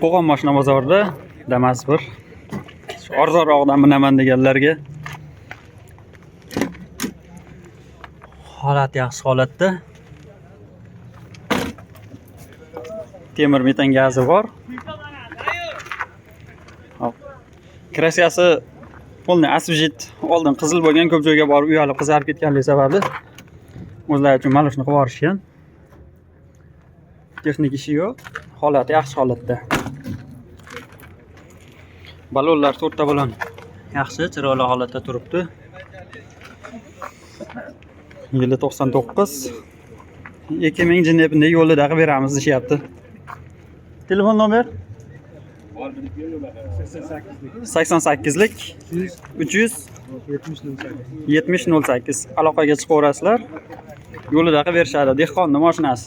Qo'qon mashina bozorida Damas bir arzonroqdan minaman deganlarga holat yaxshi holatda. Temir metan gazi bor. Kraskasi polni asvejit oldin qizil bo'lgan, ko'p joyga borib uyalib qizarib ketganligi sababli o'zlari uchun malushni qilib yuborishgan. Texnik ishi yo'q, holati yaxshi holatda. Balonlar 4 ta balon yaxshi, chiroyli holatda turibdi. Yili 99. 2000 jinebni yo'lida qilib beramiz deyapti. Telefon nomer 88lik 300 7008 aloqaga chiqaverasizlar. Yo'lida qilib berishadi. Dehqonning mashinasi.